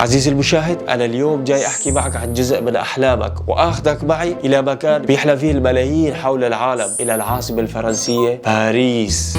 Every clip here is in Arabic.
عزيزي المشاهد، أنا اليوم جاي أحكي معك عن جزء من أحلامك وأخذك معي إلى مكان بيحلم فيه الملايين حول العالم، إلى العاصمة الفرنسية باريس.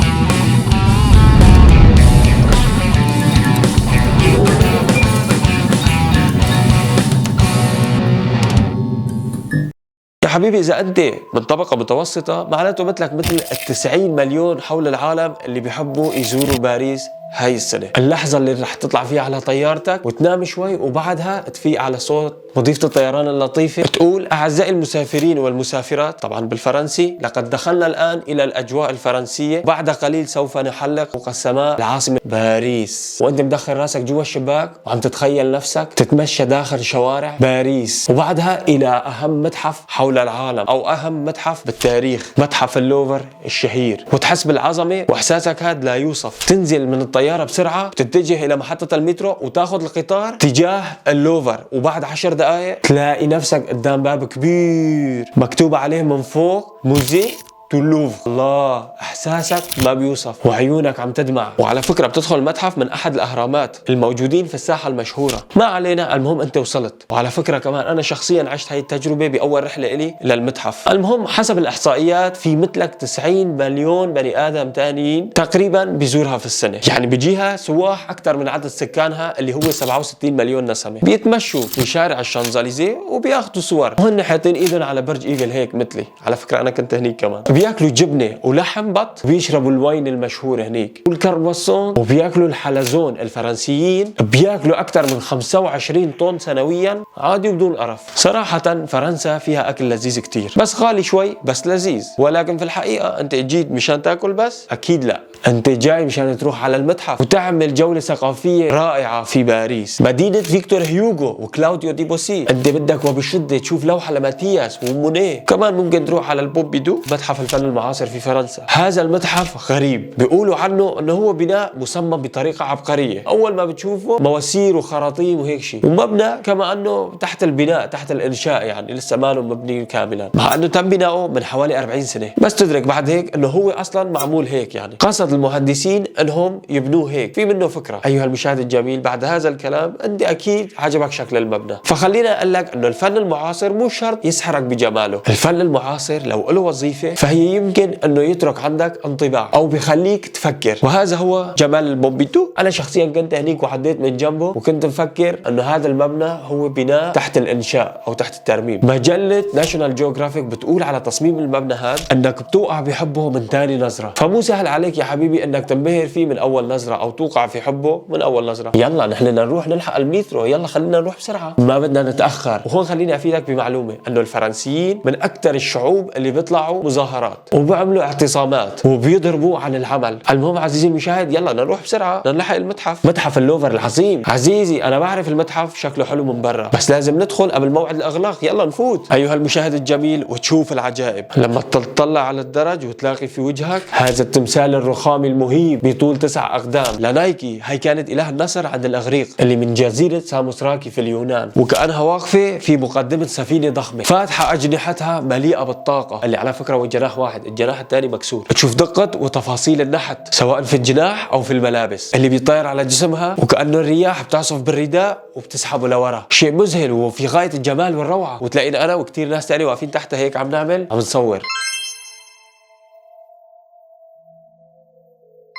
يا حبيبي، إذا أنت من طبقة متوسطة معناته مثلك مثل 90 مليون حول العالم اللي بيحبوا يزوروا باريس هاي السنة. اللحظة اللي رح تطلع فيها على طيارتك وتنام شوي وبعدها تفيق على صوت مضيفة الطيران اللطيفة تقول: أعزائي المسافرين والمسافرات، طبعا بالفرنسي، لقد دخلنا الآن إلى الأجواء الفرنسية، بعد قليل سوف نحلق فوق السماء العاصمة باريس. وأنت مدخل راسك جوا الشباك وعم تتخيل نفسك تتمشى داخل شوارع باريس، وبعدها إلى أهم متحف حول العالم أو أهم متحف بالتاريخ، متحف اللوفر الشهير، وتحس بالعظمة وإحساسك هذا لا يوصف. تنزل من الطيارة بسرعة وتتجه إلى محطة المترو وتاخذ القطار تجاه اللوفر، وبعد 10 دقائق تلاقي نفسك قدام باب كبير مكتوب عليه من فوق: موزي اللوفر. الله، احساسك ما بيوصف وعيونك عم تدمع. وعلى فكره بتدخل المتحف من احد الاهرامات الموجودين في الساحه المشهوره. ما علينا، المهم انت وصلت. وعلى فكره كمان انا شخصيا عشت هاي التجربه باول رحله الي للمتحف. المهم حسب الاحصائيات في مثلك 90 مليون بني ادم تانيين تقريبا بيزورها في السنه، يعني بيجيها سواح اكثر من عدد سكانها اللي هو 67 مليون نسمه. بيتمشوا في شارع الشانزليزيه وبياخذوا صور وهن حاطين ايدهم على برج ايفل هيك مثلي. على فكره انا كنت هنيك كمان. بياكلوا جبنه ولحم بط، وبيشربوا الواين المشهور هنيك والكرواسون، وبياكلوا الحلزون. الفرنسيين بياكلوا اكثر من 25 طن سنويا عادي وبدون قرف. صراحه فرنسا فيها اكل لذيذ كتير، بس غالي شوي بس لذيذ. ولكن في الحقيقه انت جيت مشان تاكل بس؟ اكيد لا، انت جاي مشان تروح على المتحف وتعمل جوله ثقافيه رائعه في باريس، مدينه فيكتور هيوغو وكلاوديو ديبوسي. انت بدك وبشده تشوف لوحه لماتياس ومونيه. كمان ممكن تروح على البوبيدو، متحف الفن المعاصر في فرنسا. هذا المتحف غريب، بيقولوا عنه انه هو بناء مصمم بطريقه عبقريه. اول ما بتشوفه مواسير وخراطيم وهيك شيء، ومبنى كما انه تحت البناء، تحت الانشاء، يعني لسه ما له مبني كاملا، مع انه تم بناؤه من حوالي 40 سنه. بس تدرك بعد هيك انه هو اصلا معمول هيك، يعني قصد المهندسين انهم يبنوه هيك، في منه فكره. ايها المشاهد الجميل، بعد هذا الكلام انت اكيد عجبك شكل المبنى، فخلينا اقول لك انه الفن المعاصر مو شرط يسحرك بجماله. الفن المعاصر لو له وظيفه فهي يمكن انه يترك عندك انطباع او بخليك تفكر، وهذا هو جمال البومبيدو. انا شخصيا كنت هنيك وعديت من جنبه وكنت مفكر انه هذا المبنى هو بناء تحت الانشاء او تحت الترميم. مجله ناشونال جيوغرافيك بتقول على تصميم المبنى هذا انك بتوقع بحبه من ثاني نظره، فمو سهل عليك يا حبيبي انك تنبهر فيه من اول نظره او توقع في حبه من اول نظره. يلا نحن نروح نلحق المترو، يلا خلينا نروح بسرعه، ما بدنا نتاخر. وهون خليني افيدك بمعلومه انه الفرنسيين من اكثر الشعوب اللي بيطلعوا مظاهرات وبيعملوا اعتصامات وبيضربوا عن العمل. المهم عزيزي المشاهد، يلا نروح بسرعه نلحق المتحف، متحف اللوفر العظيم. عزيزي انا بعرف المتحف شكله حلو من برا، بس لازم ندخل قبل موعد الاغلاق. يلا نفوت ايها المشاهد الجميل وتشوف العجائب. لما تطلع على الدرج وتلاقي في وجهك هذا التمثال الرخامي المهيب بطول 9 اقدام لنايكي. هي كانت اله النصر عند الاغريق اللي من جزيره ساموثراكي في اليونان، وكانها واقفه في مقدمه سفينه ضخمه فاتحه اجنحتها مليئه بالطاقه، اللي على فكره هو جناح واحد، الجناح الثاني مكسور. تشوف دقه وتفاصيل النحت سواء في الجناح او في الملابس اللي بيطير على جسمها، وكانه الرياح بتعصف بالرداء وبتسحبه لورا. شيء مذهل وفي غايه الجمال والروعه. وتلاقينا انا وكثير ناس ثانيه واقفين تحت هيك عم نصور.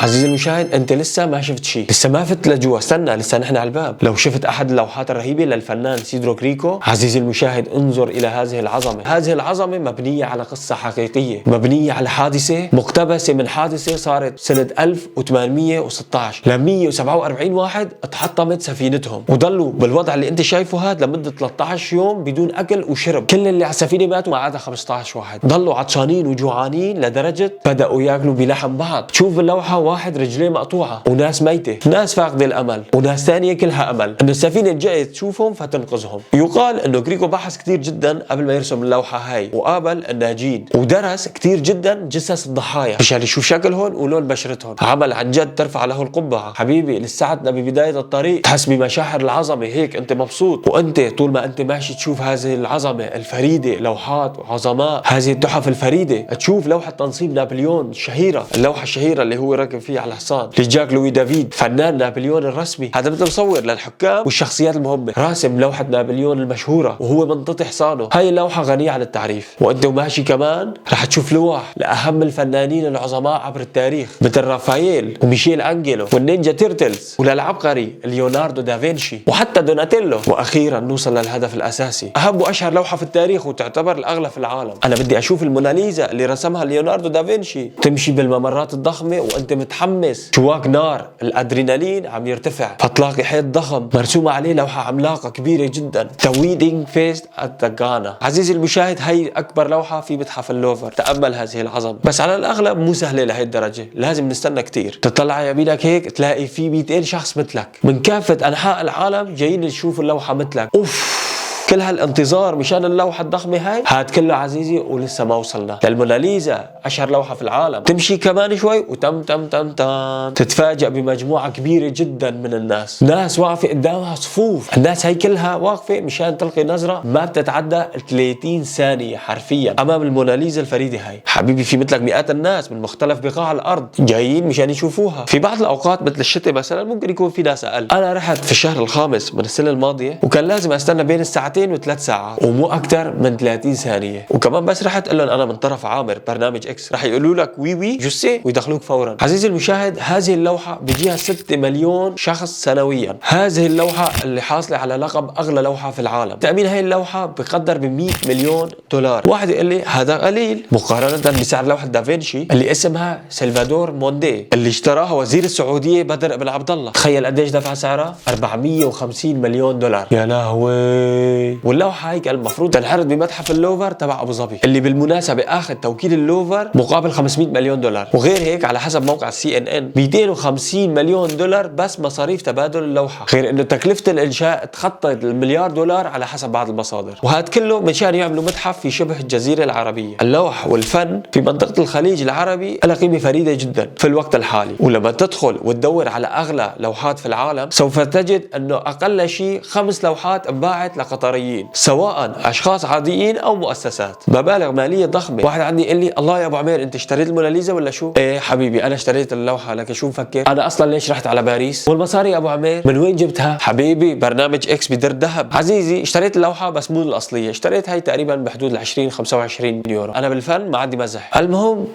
عزيزي المشاهد، انت لسه ما شفت شيء، لسه ما فت لجوا، استنى لسه نحن على الباب. لو شفت احد اللوحات الرهيبه للفنان سيدرو غريكو، عزيزي المشاهد انظر الى هذه العظمه. هذه العظمه مبنيه على قصه حقيقيه، مبنيه على حادثه مقتبسه من حادثه صارت سنه 1816 ل 147 واحد اتحطمت سفينتهم وضلوا بالوضع اللي انت شايفه هذا لمده 13 يوم بدون اكل وشرب. كل اللي على السفينه ماتوا ما عدا 15 واحد، ضلوا عطشانين وجوعانين لدرجه بداوا ياكلوا بلحم بعض. شوف اللوحه، واحد رجليه مقطوعه وناس ميته، ناس فاقده الامل وناس ثانيه كلها امل انه السفينه جايه تشوفهم فتنقذهم. يقال انه غريكو بحث كثير جدا قبل ما يرسم اللوحه هاي، وقابل الناجين ودرس كثير جدا جثث الضحايا مشان يشوف شكلهم ولون بشرتهم. عمل عن جد ترفع له القبعه. حبيبي لساتنا ببدايه الطريق، تحس بمشاعر العظمه هيك، انت مبسوط وانت طول ما انت ماشي تشوف هذه العظمه الفريده، لوحات وعظماء هذه التحف الفريده. تشوف لوحه تنصيب نابليون الشهيره، اللوحه الشهيره اللي هو راكب فيه على حصان. لجاك لوي دافيد فنان نابليون الرسمي، هذا مثل مصور للحكام والشخصيات المهمة، راسم لوحة نابليون المشهورة وهو منططي حصانه. هاي اللوحة غنية عن التعريف. وانت وماشي كمان رح تشوف لوح لأهم الفنانين العظماء عبر التاريخ مثل رافائيل وميشيل أنجيلو والنينجا تيرتلز، وللعبقري ليوناردو دافنشي وحتى دوناتيلو. واخيرا نوصل للهدف الاساسي، اهم واشهر لوحة في التاريخ وتعتبر الاغلى في العالم. انا بدي اشوف الموناليزا اللي رسمها ليوناردو دافنشي تمشي بالممرات الضخمة وانت متحمس، جواك نار، الادرينالين عم يرتفع، فتلاقي حيط ضخم مرسومة عليه لوحة عملاقة كبيرة جدا، The Wedding Feast at the Ghana. عزيزي المشاهد هي اكبر لوحة في متحف اللوفر، تأمل هذه العظمة. بس على الاغلب مو سهلة لهي الدرجة، لازم نستنى كتير. تطلع يمينك هيك تلاقي في 200 شخص مثلك من كافة انحاء العالم جايين يشوفوا اللوحة مثلك. اوف، كل هالانتظار مشان اللوحة الضخمة هاي، هاد كله عزيزي ولسه ما وصلنا للموناليزا، اشهر لوحة في العالم. تمشي كمان شوي وتم تم تم تم تتفاجأ بمجموعة كبيرة جدا من الناس، ناس واقفة قدامها صفوف. الناس هاي كلها واقفة مشان تلقي نظرة ما بتتعدى 30 ثانية حرفيا امام الموناليزا الفريدة هاي. حبيبي في مثلك مئات الناس من مختلف بقاع الارض جايين مشان يشوفوها. في بعض الاوقات مثل الشتاء مثلا ممكن يكون في ناس اقل. انا رحت في الشهر الخامس من السنة الماضية وكان لازم استنى بين الساعتين و3 ساعات ومو اكثر من 30 ثانيه، وكمان بس رحت قل لهم انا من طرف عامر برنامج اكس، رح يقولوا لك وي وي جوسي ويدخلوك فورا. عزيزي المشاهد هذه اللوحه بيجيها 6 مليون شخص سنويا. هذه اللوحه اللي حاصله على لقب اغلى لوحه في العالم. تامين هاي اللوحه بقدر ب 100 مليون دولار. واحد يقول لي هذا قليل مقارنه بسعر لوحه دافنشي اللي اسمها سلفادور موندي اللي اشتراها وزير السعوديه بدر بن عبد الله. تخيل قديش دفع سعرها؟ 450 مليون دولار. يا لهوي. واللوحة هيك المفروض تنعرض بمتحف اللوفر تبع ابو ظبي اللي بالمناسبة اخذ توكيل اللوفر مقابل 500 مليون دولار، وغير هيك على حسب موقع CNN 250 مليون دولار بس مصاريف تبادل اللوحة، غير انه تكلفة الانشاء تخطت المليار دولار على حسب بعض المصادر. وهذا كله مشان يعملوا متحف في شبه الجزيرة العربية. اللوح والفن في منطقة الخليج العربي لها قيمة فريدة جدا في الوقت الحالي، ولما تدخل وتدور على اغلى لوحات في العالم سوف تجد انه اقل شيء 5 لوحات انباعت لقطريين سواء اشخاص عاديين او مؤسسات، مبالغ ماليه ضخمه. واحد عندي يقول لي الله يا ابو عمير انت اشتريت الموناليزا ولا شو؟ ايه حبيبي انا اشتريت اللوحه، لكن شو مفكر انا اصلا ليش رحت على باريس؟ والمصاري يا ابو عمير من وين جبتها؟ حبيبي برنامج اكس بدر ذهب. عزيزي اشتريت اللوحه بس مو الاصليه، اشتريت هاي تقريبا بحدود ال 20 25 يورو. انا بالفن ما عندي مزح. المهم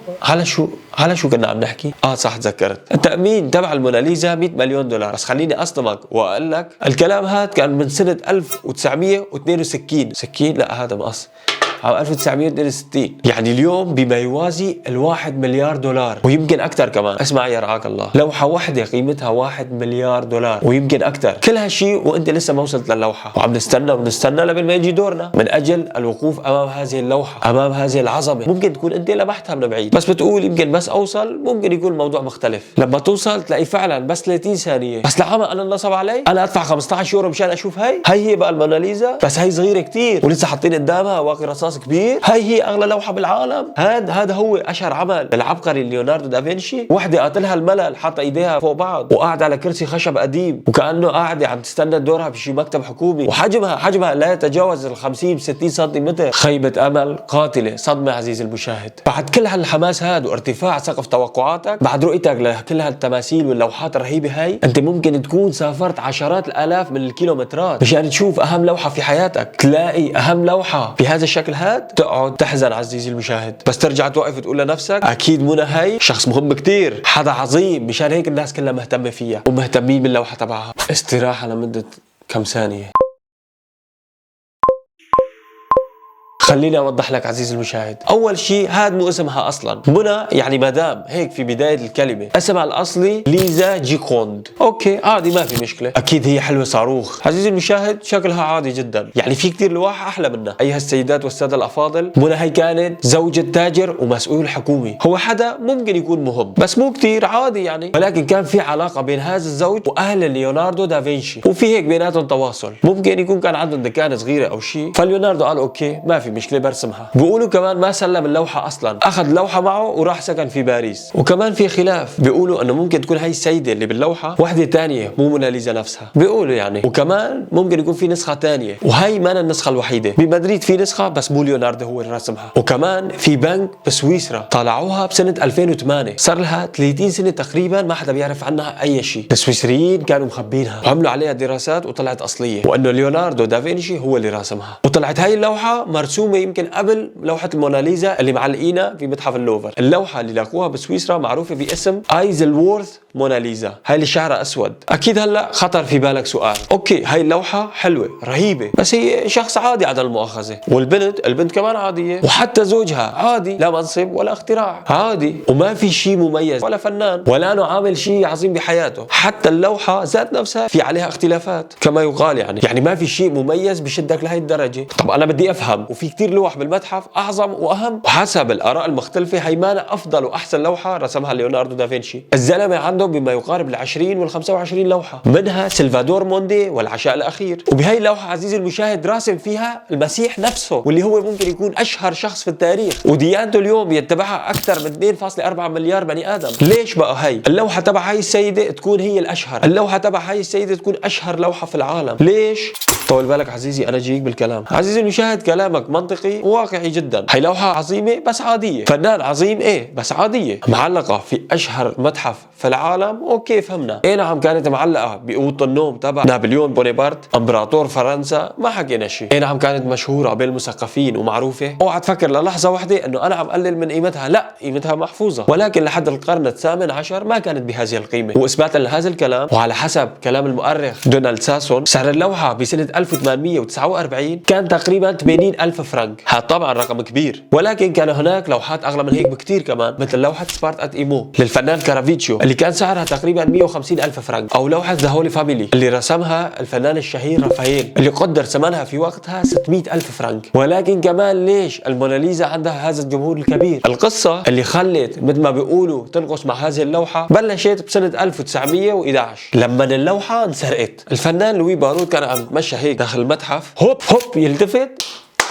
على شو كنا عم نحكي؟ صح تذكرت، التامين تبع الموناليزا 100 مليون دولار. بس خليني اصدمك واقول لك الكلام هذا كان من سنه 1962. سكين لا هذا مقص عام 1962، يعني اليوم بما يوازي ال1 مليار دولار ويمكن اكثر كمان. اسمع يا رعاك الله، لوحه واحده قيمتها 1 مليار دولار ويمكن اكثر. كل هالشيء وانت لسه ما وصلت للوحه وعم نستنى لبين ما يجي دورنا من اجل الوقوف امام هذه اللوحه، امام هذه العظمه. ممكن تكون انت لمحتها من بعيد بس بتقول يمكن بس اوصل، ممكن يكون الموضوع مختلف. لما توصل تلاقي فعلا بس 30 ثانيه. بس لعمى انا النصب علي، انا ادفع 15 يورو مشان اشوف هي بقى الموناليزا. بس هي صغيره كثير ولسه حاطين قدامها واقي رصاص كبير. هي اغلى لوحه بالعالم. هذا هو اشهر عمل للعبقري ليوناردو دافنشي. وحده قاتلها الملل، حاطه ايديها فوق بعض وقاعده على كرسي خشب قديم وكانه قاعده عم تستنى دورها في شي مكتب حكومي، وحجمها لا يتجاوز ال 50 60 سنتيمتر. خيبه امل قاتله، صدمه عزيزي المشاهد. بعد كل هالحماس هذا وارتفاع سقف توقعاتك، بعد رؤيتك لكل هالتماثيل واللوحات الرهيبه هاي، انت ممكن تكون سافرت عشرات الالاف من الكيلومترات مشان تشوف اهم لوحه في حياتك. تلاقي اهم لوحه بهذا الشكل هذا تقعد تحزن عزيزي المشاهد، بس ترجع توقف تقول لنفسك اكيد منى هي شخص مهم كتير، حدا عظيم، مشان هيك الناس كلها مهتمه فيها ومهتمين باللوحه تبعها. استراحه لمده كم ثانيه. خليني اوضح لك عزيزي المشاهد. اول شيء هذا مو اسمها اصلا، منى يعني مدام هيك في بدايه الكلمه. اسمها الاصلي ليزا جيكوند. اوكي عادي ما في مشكله، اكيد هي حلوه صاروخ. عزيزي المشاهد شكلها عادي جدا، يعني في كثير لوحه احلى منها. ايها السيدات والساده الافاضل، منى هي كانت زوجة تاجر ومسؤول حكومي. هو حدا ممكن يكون مهم بس مو كثير، عادي يعني، ولكن كان في علاقه بين هذا الزوج واهل ليوناردو دافنشي، وفي هيك بيناتهم تواصل. ممكن يكون كان عندهم دكانه صغيره او شيء، فليوناردو قال اوكي ما في مش ليه برسمها. بيقولوا كمان ما سلم اللوحة اصلا، اخذ لوحة معه وراح سكن في باريس. وكمان في خلاف، بيقولوا انه ممكن تكون هاي السيدة اللي باللوحة وحدة تانية مو موناليزا نفسها، بيقولوا يعني. وكمان ممكن يكون في نسخة تانية، وهي ما النسخة الوحيدة. بمدريد في نسخة بس مو ليوناردو هو اللي رسمها. وكمان في بنك بسويسرا طلعوها بسنة 2008، صار لها 30 سنة تقريبا ما حدا بيعرف عنها اي شيء. السويسريين كانوا مخبينها وعملوا عليها دراسات وطلعت اصلية، وانه ليوناردو دافنشي هو اللي راسمها. وطلعت هاي اللوحة مرسومة يمكن قبل لوحة الموناليزا اللي معلقينها في متحف اللوفر. اللوحة اللي لاقوها بسويسرا معروفة باسم ايزلوورث موناليزا، هاي اللي شعرها اسود. اكيد هلا خطر في بالك سؤال، اوكي هاي اللوحة حلوة رهيبة بس هي شخص عادي على المؤاخذة، والبنت كمان عادية، وحتى زوجها عادي، لا منصب ولا اختراع، عادي، وما في شيء مميز ولا فنان ولا انه عامل شيء عظيم بحياته. حتى اللوحة ذات نفسها في عليها اختلافات كما يقال، يعني ما في شيء مميز بشدك لهي الدرجة. طب انا بدي افهم، وفي كتير لوح بالمتحف اعظم واهم، وحسب الاراء المختلفة هيمانة افضل واحسن لوحة رسمها ليوناردو دافنشي. الزلمة عنده بما يقارب ال20 وال25 لوحة، منها سلفادور موندي والعشاء الاخير. وبهي اللوحة عزيزي المشاهد راسم فيها المسيح نفسه، واللي هو ممكن يكون اشهر شخص في التاريخ، وديانته اليوم يتبعها اكثر من 2.4 مليار بني ادم. ليش بقى هي اللوحة تبع هاي السيدة تكون هي الاشهر؟ اللوحة تبع هاي السيدة تكون اشهر لوحة في العالم، ليش؟ طول بالك عزيزي، انا جيك بالكلام. عزيزي المشاهد كلامك منطقي وواقعي جدا. هي لوحة عظيمة بس عادية، فنان عظيم ايه بس عادية، معلقة في اشهر متحف في العالم، اوكي فهمنا. ايه نعم كانت معلقة بأوضة النوم تبع نابليون بونابرت امبراطور فرنسا، ما حكينا شيء. ايه نعم كانت مشهورة بين المثقفين ومعروفة. اوعى تفكر للحظة واحدة انه انا عم قلل من قيمتها، لا قيمتها محفوظة، ولكن لحد القرن الثامن عشر ما كانت بهذه القيمة. واثباتا لهذا الكلام، وعلى حسب كلام المؤرخ دونالد ساسون، سعر اللوحة بسنة 1849 كان تقريبا 80,000 فرنك. هذا طبعا رقم كبير، ولكن كان هناك لوحات اغلى من هيك بكتير كمان، مثل لوحة سبارت ايمو للفنان كارافيتشيو اللي كان سعرها تقريبا 150,000 فرنك، او لوحة ذا هولي فاميلي اللي رسمها الفنان الشهير رافائيل اللي قدر ثمنها في وقتها 600,000 فرنك. ولكن كمان ليش الموناليزا عندها هذا الجمهور الكبير؟ القصة اللي خلت مثل ما بيقولوا تنقص مع هذه اللوحة بلشت بسنة 1911 لما اللوحة انسرقت. الفنان لوي بارود كان عم يتمشى هيك داخل المتحف، هوب يلتفت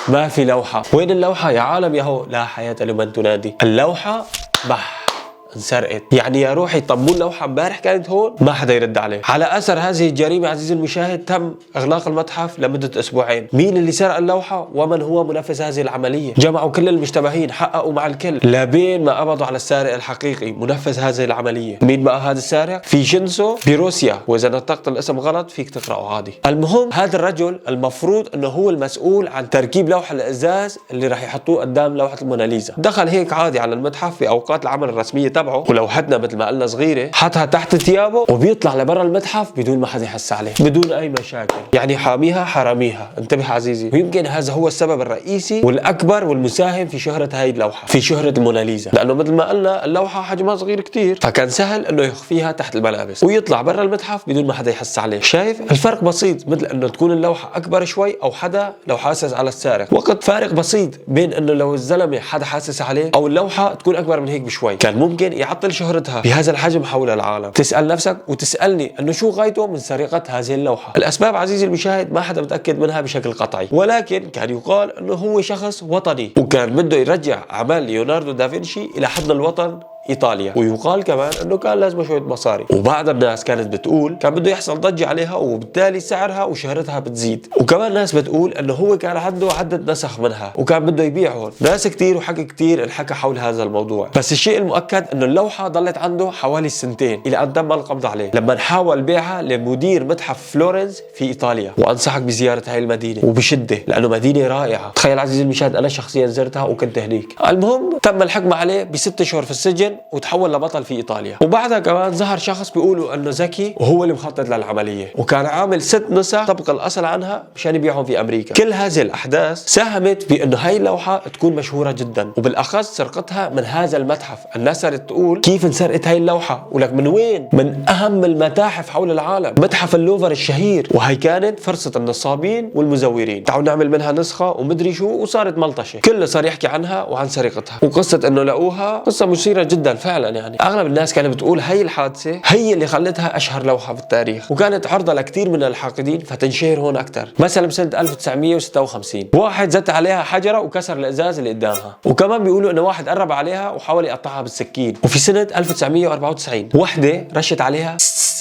ما في لوحة. وين اللوحة يا عالم ياهو؟ لا حياة لمن تنادي. اللوحة بح انسرقت. يعني يا روحي طب مو اللوحة امبارح كانت هون؟ ما حدا يرد عليه. على اثر هذه الجريمة عزيزي المشاهد تم اغلاق المتحف لمدة اسبوعين. مين اللي سرق اللوحة ومن هو منفذ هذه العملية؟ جمعوا كل المشتبهين، حققوا مع الكل لبين ما قبضوا على السارق الحقيقي منفذ هذه العملية. مين بقى هذا السارق؟ في جنسو بروسيا، واذا نطقت الاسم غلط فيك تقرأه عادي. المهم هذا الرجل المفروض انه هو المسؤول عن تركيب لوحة الازاز اللي راح يحطوه قدام لوحة الموناليزا. دخل هيك عادي على المتحف في اوقات العمل الرسمية تبعه، ولوحتنا مثل ما قلنا صغيرة، حطها تحت ثيابه وبيطلع لبرا المتحف بدون ما حدا يحس عليه، بدون اي مشاكل. يعني حاميها حراميها، انتبه عزيزي. ويمكن هذا هو السبب الرئيسي والاكبر والمساهم في شهرة هاي اللوحة، في شهرة الموناليزا، لانه مثل ما قلنا اللوحة حجمها صغير كتير، فكان سهل انه يخفيها تحت الملابس ويطلع برا المتحف بدون ما حدا يحس عليه. شايف الفرق بسيط، مثل انه تكون اللوحة اكبر شوي او حدا لو حاسس على السارق، وقت فارق بسيط بين انه لو الزلمة حدا حاسس عليه او اللوحة تكون اكبر من هيك بشوي، كان ممكن يعطل شهرتها بهذا الحجم حول العالم. تسأل نفسك وتسألني انه شو غايته من سرقة هذه اللوحة؟ الاسباب عزيزي المشاهد ما حدا متأكد منها بشكل قطعي، ولكن كان يقال انه هو شخص وطني وكان بده يرجع اعمال ليوناردو دافنشي الى حضن الوطن ايطاليا، ويقال كمان انه كان لازمه شويه مصاري، وبعض الناس كانت بتقول كان بده يحصل ضجه عليها وبالتالي سعرها وشهرتها بتزيد، وكمان ناس بتقول انه هو كان عنده عده نسخ منها وكان بده يبيعهم. ناس كتير وحكي كتير انحكى حول هذا الموضوع، بس الشيء المؤكد انه اللوحه ضلت عنده حوالي سنتين الى ان تم القبض عليه لما حاول بيعها لمدير متحف فلورنس في ايطاليا. وانصحك بزياره هاي المدينه وبشده لانه مدينه رائعه. تخيل عزيزي المشاهد انا شخصيا زرتها وكنت هنيك. المهم تم الحكم عليه ب6 شهور في السجن وتحول لبطل في ايطاليا. وبعدها كمان ظهر شخص بيقولوا انه ذكي وهو اللي مخطط للعمليه، وكان عامل 6 نسخ طبق الاصل عنها مشان يبيعهم في امريكا. كل هذه الاحداث ساهمت بانه هاي اللوحه تكون مشهوره جدا، وبالاخص سرقتها من هذا المتحف. الناس صارت تقول كيف انسرقت هاي اللوحه؟ ولك من وين؟ من اهم المتاحف حول العالم، متحف اللوفر الشهير. وهي كانت فرصه النصابين والمزورين، تعالوا نعمل منها نسخه ومدري شو، وصارت ملطشه، كله صار يحكي عنها وعن سرقتها. وقصه انه لقوها قصه مثيره جدا جدا فعلا. يعني اغلب الناس كانت بتقول هي الحادثه هي اللي خلتها اشهر لوحه في التاريخ، وكانت عرضه لكثير من الحاقدين فتنشهر هون اكثر. مثلا بسنه 1956 واحد زت عليها حجره وكسر الازاز اللي قدامها، وكمان بيقولوا انه واحد قرب عليها وحاول يقطعها بالسكين. وفي سنه 1994 وحده رشت عليها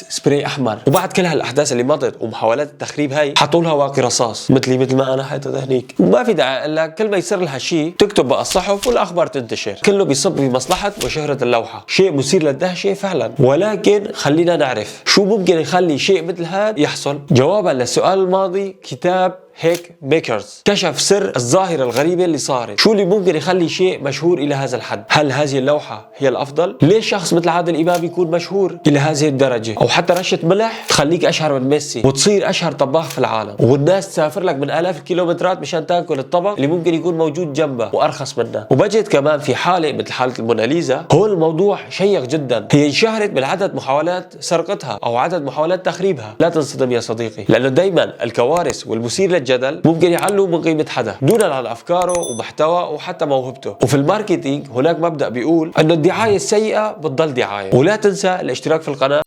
سبراي احمر. وبعد كل هالاحداث اللي مضت ومحاولات التخريب هاي حطوا لها واقي رصاص مثل ما انا حيطت هنيك. وما في داعي اقول لك كل ما يصير لها شيء تكتب بقى الصحف والاخبار تنتشر، كله بيصب في مصلحه وشهره اللوحه. شيء مثير للدهشه فعلا، ولكن خلينا نعرف شو ممكن يخلي شيء مثل هذا يحصل. جوابا للسؤال الماضي كتاب هيك ميكرز كشف سر الظاهرة الغريبة اللي صارت. شو اللي ممكن يخلي شيء مشهور إلى هذا الحد؟ هل هذه اللوحة هي الأفضل؟ ليش شخص مثل عادل إمام يكون مشهور إلى هذه الدرجة؟ أو حتى رشة ملح تخليك أشهر من ميسي وتصير أشهر طباخ في العالم، والناس تسافر لك من آلاف الكيلومترات مشان تاكل الطبق اللي ممكن يكون موجود جنبه وأرخص منه. وبجد كمان في حالة مثل حالة الموناليزا، هون الموضوع شيق جدا. هي انشهرت من عدد محاولات سرقتها أو عدد محاولات تخريبها. لا تنصدم يا صديقي، لأنه دايما الكوارث والمثير الجدل ممكن يعلوا من قيمة حدا دونا عن أفكاره ومحتوى وحتى موهبته. وفي الماركتينج هناك مبدأ بيقول أنه الدعاية السيئة بتضل دعاية. ولا تنسى الاشتراك في القناة